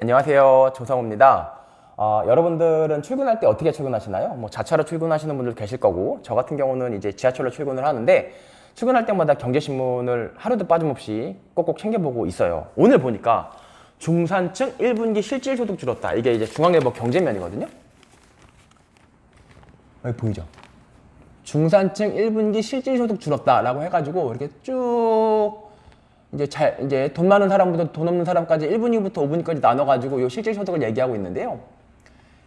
안녕하세요. 조성우입니다. 여러분들은 출근할 때 어떻게 출근하시나요? 뭐 자차로 출근하시는 분들 계실 거고, 저 같은 경우는 이제 지하철로 출근을 하는데, 출근할 때마다 경제신문을 하루도 빠짐없이 꼭꼭 챙겨보고 있어요. 오늘 보니까 중산층 1분기 실질소득 줄었다. 이게 이제 중앙일보 경제면이거든요. 여기 보이죠? 중산층 1분기 실질소득 줄었다라고 해가지고 이렇게 쭉 이제 돈 많은 사람부터 돈 없는 사람까지 1분위부터 5분위까지 나눠가지고 이 실질소득을 얘기하고 있는데요.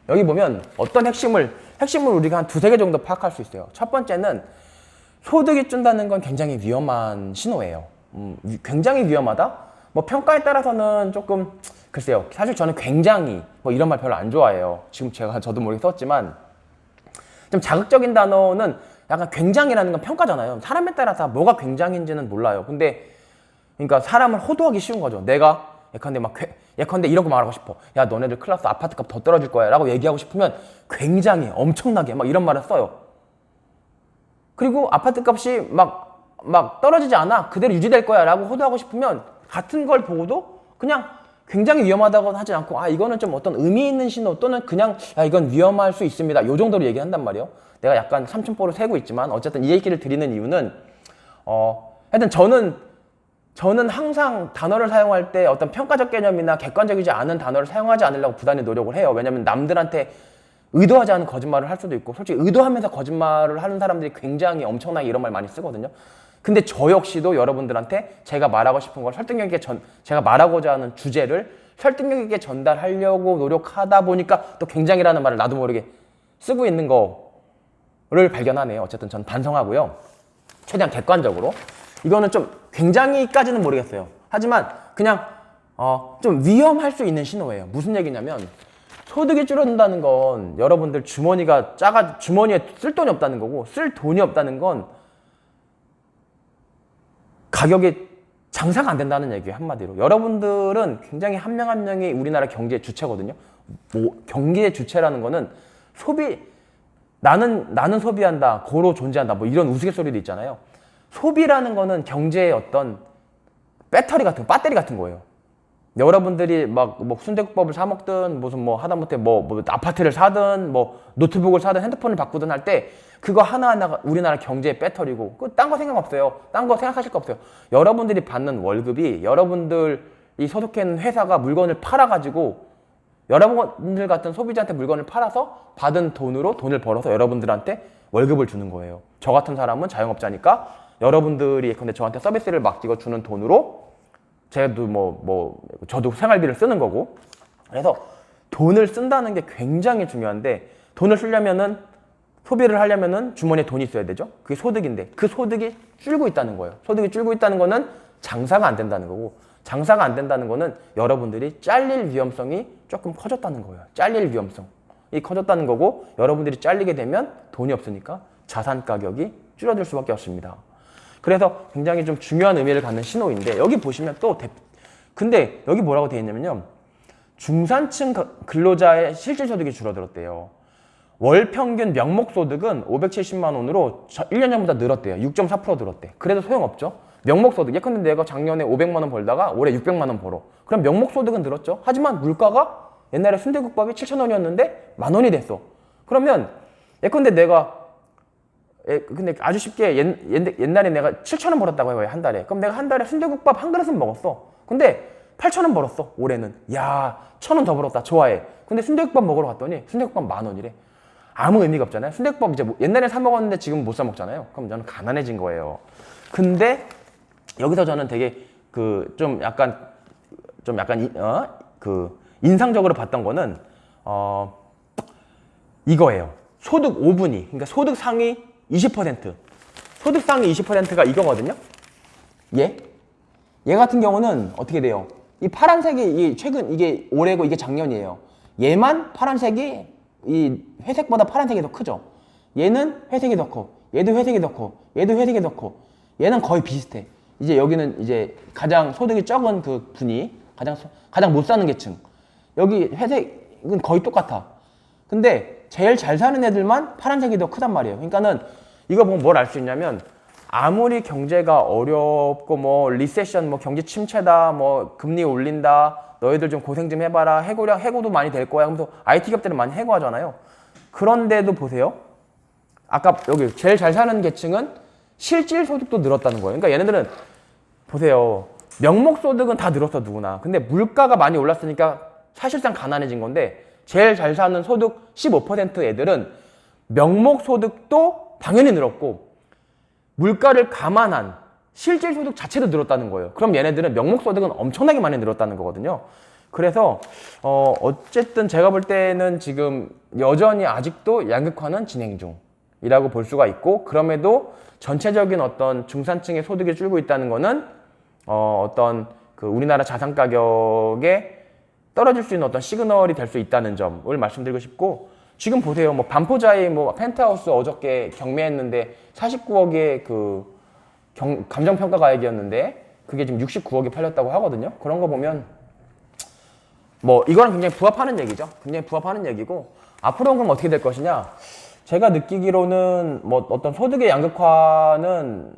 여기 보면 어떤 핵심을 우리가 한 두세 개 정도 파악할 수 있어요. 첫 번째는 소득이 준다는 건 굉장히 위험한 신호예요. 굉장히 위험하다? 뭐 평가에 따라서는 조금 글쎄요. 사실 저는 굉장히 뭐 이런 말 별로 안 좋아해요. 지금 저도 모르게 썼지만 좀 자극적인 단어는 약간 굉장이라는 건 평가잖아요. 사람에 따라서 뭐가 굉장인지는 몰라요. 근데 그러니까 사람을 호도하기 쉬운 거죠. 내가 예컨대 이런 거 말하고 싶어. 야, 너네들 큰일 났어. 아파트값 더 떨어질 거야 라고 얘기하고 싶으면 굉장히 엄청나게 막 이런 말을 써요. 그리고 아파트값이 막 떨어지지 않아. 그대로 유지될 거야 라고 호도하고 싶으면 같은 걸 보고도 그냥 굉장히 위험하다고 하지 않고 이거는 좀 어떤 의미 있는 신호 또는 그냥 이건 위험할 수 있습니다. 요 정도로 얘기한단 말이에요. 내가 약간 삼천포를 세고 있지만 어쨌든 이 얘기를 드리는 이유는 하여튼 저는 항상 단어를 사용할 때 어떤 평가적 개념이나 객관적이지 않은 단어를 사용하지 않으려고 부단히 노력을 해요. 왜냐면 남들한테 의도하지 않은 거짓말을 할 수도 있고 솔직히 의도하면서 거짓말을 하는 사람들이 굉장히 엄청나게 이런 말 많이 쓰거든요. 근데 저 역시도 여러분들한테 제가 말하고 싶은 걸 설득력 있게 제가 말하고자 하는 주제를 설득력 있게 전달하려고 노력하다 보니까 또 굉장히라는 말을 나도 모르게 쓰고 있는 거를 발견하네요. 어쨌든 전 반성하고요. 최대한 객관적으로. 이거는 좀 굉장히까지는 모르겠어요. 하지만 그냥 좀 위험할 수 있는 신호예요. 무슨 얘기냐면 소득이 줄어든다는 건 여러분들 주머니에 쓸 돈이 없다는 거고 쓸 돈이 없다는 건 가격이 장사가 안 된다는 얘기예요. 한마디로. 여러분들은 굉장히 한 명 한 명이 우리나라 경제의 주체거든요. 경기의 주체라는 거는 나는 소비한다, 고로 존재한다, 뭐 이런 우스갯소리도 있잖아요. 소비라는 거는 경제의 어떤 배터리 같은 거예요. 여러분들이 뭐 순대국밥을 사 먹든 무슨 하다못해 뭐 아파트를 사든 뭐 노트북을 사든 핸드폰을 바꾸든 할 때 그거 하나하나가 우리나라 경제의 배터리고 딴 거 생각 없어요. 딴 거 생각하실 거 없어요. 여러분들이 받는 월급이 여러분들이 소속해 있는 회사가 물건을 팔아가지고 여러분들 같은 소비자한테 물건을 팔아서 받은 돈으로 돈을 벌어서 여러분들한테 월급을 주는 거예요. 저 같은 사람은 자영업자니까 여러분들이 근데 저한테 서비스를 맡기고 주는 돈으로 저도 생활비를 쓰는 거고. 그래서 돈을 쓴다는 게 굉장히 중요한데 돈을 쓰려면은 소비를 하려면은 주머니에 돈이 있어야 되죠. 그게 소득인데 그 소득이 줄고 있다는 거예요. 소득이 줄고 있다는 거는 장사가 안 된다는 거고 장사가 안 된다는 거는 여러분들이 잘릴 위험성이 조금 커졌다는 거예요. 잘릴 위험성이 커졌다는 거고 여러분들이 잘리게 되면 돈이 없으니까 자산 가격이 줄어들 수밖에 없습니다. 그래서 굉장히 좀 중요한 의미를 갖는 신호인데 여기 보시면 근데 여기 뭐라고 되어 있냐면요. 중산층 근로자의 실질소득이 줄어들었대요. 월 평균 명목소득은 570만 원으로 1년 전보다 늘었대요. 6.4% 늘었대. 그래도 소용없죠. 명목소득. 예컨대 내가 작년에 500만 원 벌다가 올해 600만 원 벌어. 그럼 명목소득은 늘었죠. 하지만 물가가 옛날에 순대국밥이 7,000원이었는데 10,000원이 됐어. 그러면 예컨대 근데 아주 쉽게 옛날에 내가 7,000원 벌었다고 해봐요. 한 달에. 그럼 내가 한 달에 순대국밥 한 그릇은 먹었어. 근데 8,000원 벌었어. 올해는. 야, 1,000원 더 벌었다. 좋아해. 근데 순대국밥 먹으러 갔더니 순대국밥 10,000원이래. 아무 의미가 없잖아요. 순대국밥 이제 옛날에 사 먹었는데 지금 못 사 먹잖아요. 그럼 저는 가난해진 거예요. 근데 여기서 저는 되게 좀 약간 인상적으로 봤던 거는 이거예요. 소득 5분위. 그러니까 소득 상위 20%. 소득 상위 20%가 이거거든요. 얘 같은 경우는 어떻게 돼요? 이 파란색이 최근 이게 올해고 이게 작년이에요. 얘만 파란색이 이 회색보다 파란색이 더 크죠. 얘는 회색이 더 커. 얘도 회색이 더 커. 얘도 회색이 더 커. 얘는 거의 비슷해. 이제 여기는 이제 가장 소득이 적은 그 분위, 가장 못 사는 계층. 여기 회색은 거의 똑같아. 근데 제일 잘 사는 애들만 파란색이 더 크단 말이에요. 그러니까는 이거 보면 뭘 알 수 있냐면 아무리 경제가 어렵고 리세션 경제 침체다 금리 올린다 너희들 좀 고생 좀 해봐라. 해고도 많이 될 거야. 하면서 IT 기업들은 많이 해고하잖아요. 그런데도 보세요. 아까 여기 제일 잘 사는 계층은 실질 소득도 늘었다는 거예요. 그러니까 얘네들은 보세요. 명목 소득은 다 늘었어 누구나. 근데 물가가 많이 올랐으니까 사실상 가난해진 건데 제일 잘 사는 소득 15% 애들은 명목 소득도 당연히 늘었고 물가를 감안한 실질 소득 자체도 늘었다는 거예요. 그럼 얘네들은 명목 소득은 엄청나게 많이 늘었다는 거거든요. 그래서 어쨌든 제가 볼 때는 지금 여전히 아직도 양극화는 진행 중이라고 볼 수가 있고 그럼에도 전체적인 어떤 중산층의 소득이 줄고 있다는 거는 어떤 그 우리나라 자산 가격에 떨어질 수 있는 어떤 시그널이 될 수 있다는 점을 말씀드리고 싶고 지금 보세요. 뭐 반포자이 뭐 펜트하우스 어저께 경매했는데 49억의 그 감정평가 가액이었는데 그게 지금 69억이 팔렸다고 하거든요. 그런 거 보면 뭐 이거랑 굉장히 부합하는 얘기죠. 굉장히 부합하는 얘기고 앞으로는 그럼 어떻게 될 것이냐. 제가 느끼기로는 뭐 어떤 소득의 양극화는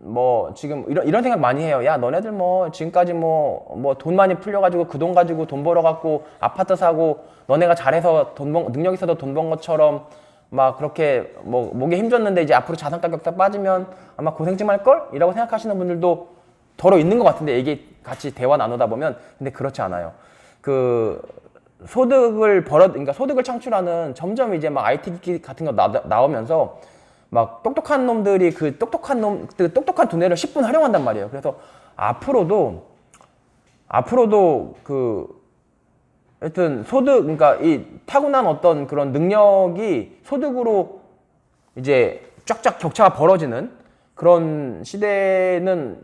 뭐 지금 이런 생각 많이 해요. 야 너네들 뭐 지금까지 뭐 돈 많이 풀려가지고 그 돈 가지고 돈 벌어갖고 아파트 사고 너네가 잘해서 능력 있어서 돈 번 것처럼 막 그렇게 뭐 목에 힘줬는데 이제 앞으로 자산 가격 딱 빠지면 아마 고생 좀 할걸? 이라고 생각하시는 분들도 더러 있는 것 같은데 이게 같이 대화 나누다 보면 근데 그렇지 않아요. 그 그러니까 소득을 창출하는 점점 이제 막 IT 기기 같은 거 나오면서 막 똑똑한 놈들이 그 똑똑한 두뇌를 10분 활용한단 말이에요. 그래서 앞으로도 그 하여튼 그러니까 이 타고난 어떤 그런 능력이 소득으로 이제 쫙쫙 격차가 벌어지는 그런 시대는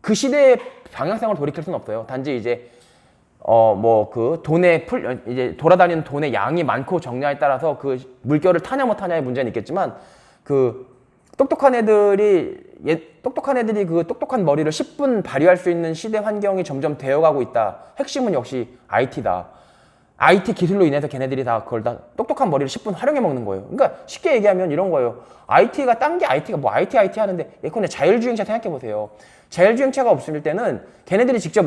그 시대의 방향성을 돌이킬 수는 없어요. 단지 이제 뭐 그 이제 돌아다니는 돈의 양이 많고 적냐에 따라서 그 물결을 타냐 못 타냐의 문제는 있겠지만 그 똑똑한 애들이 그 똑똑한 머리를 10분 발휘할 수 있는 시대 환경이 점점 되어가고 있다. 핵심은 역시 IT다. IT 기술로 인해서 걔네들이 다 그걸 다 똑똑한 머리를 10분 활용해 먹는 거예요. 그러니까 쉽게 얘기하면 이런 거예요. IT가 딴 게 IT가 뭐 IT 하는데 예컨대 자율주행차 생각해 보세요. 자율주행차가 없을 때는 걔네들이 직접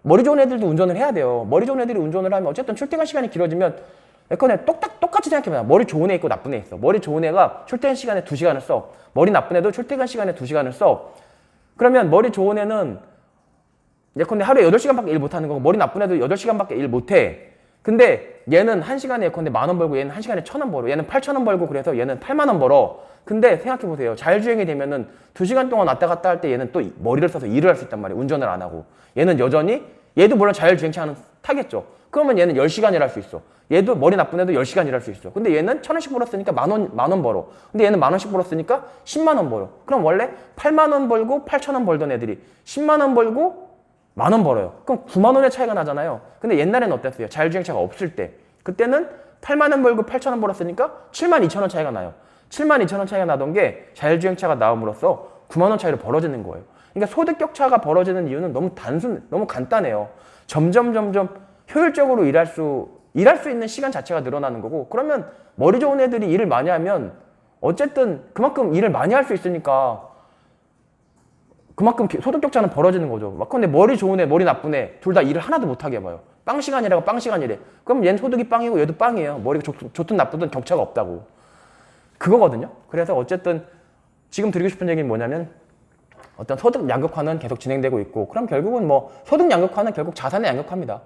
머리 좋은 애들도 운전을 해야 돼요. 머리 좋은 애들이 운전을 하면 어쨌든 출퇴근 시간이 길어지면 예컨대 똑같이 생각해봐요. 머리 좋은 애 있고 나쁜 애 있어. 머리 좋은 애가 출퇴근 시간에 2시간을 써. 머리 나쁜 애도 출퇴근 시간에 2시간을 써. 그러면 머리 좋은 애는 예컨대 하루에 8시간밖에 일 못하는 거고 머리 나쁜 애도 8시간밖에 일 못해. 근데 얘는 1시간에 예컨대 10,000원 벌고 얘는 1시간에 1,000원 벌어. 얘는 8,000원 벌고 그래서 얘는 80,000원 벌어. 근데 생각해보세요. 자율주행이 되면은 2시간 동안 왔다 갔다 할 때 얘는 또 머리를 써서 일을 할 수 있단 말이에요. 운전을 안 하고. 얘는 여전히 얘도 물론 자율주행차는 타겠죠. 그러면 얘는 10시간 일할 수 있어. 얘도 머리 나쁜 애도 10시간 일할 수 있어. 근데 얘는 1,000원씩 벌었으니까 만원 벌어. 근데 얘는 10,000원씩 벌었으니까 10만원 벌어. 그럼 원래 8만원 벌고 8,000원 벌던 애들이 10만원 벌고 10,000원 벌어요. 그럼 9만원의 차이가 나잖아요. 근데 옛날에는 어땠어요? 자율주행차가 없을 때. 그때는 8만원 벌고 8,000원 벌었으니까 72,000원 차이가 나요. 72,000원 차이가 나던 게 자율주행차가 나옴으로써 9만원 차이로 벌어지는 거예요. 그러니까 소득 격차가 벌어지는 이유는 너무 간단해요. 점점 효율적으로 일할 수 있는 시간 자체가 늘어나는 거고 그러면 머리 좋은 애들이 일을 많이 하면 어쨌든 그만큼 일을 많이 할 수 있으니까 그만큼 소득 격차는 벌어지는 거죠. 막 근데 머리 좋은 애, 머리 나쁜 애 둘 다 일을 하나도 못하게 해봐요. 빵 시간이라고 빵 시간이래. 그럼 얘는 소득이 빵이고 얘도 빵이에요. 머리가 좋든 나쁘든 격차가 없다고. 그거거든요. 그래서 어쨌든 지금 드리고 싶은 얘기는 뭐냐면 어떤 소득 양극화는 계속 진행되고 있고 그럼 결국은 뭐 소득 양극화는 결국 자산의 양극화입니다.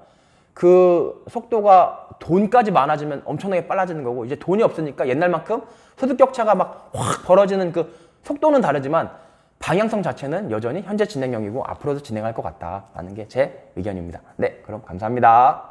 그 속도가 돈까지 많아지면 엄청나게 빨라지는 거고 이제 돈이 없으니까 옛날만큼 소득 격차가 막 확 벌어지는 그 속도는 다르지만 방향성 자체는 여전히 현재 진행형이고 앞으로도 진행할 것 같다라는 게 제 의견입니다. 네, 그럼 감사합니다.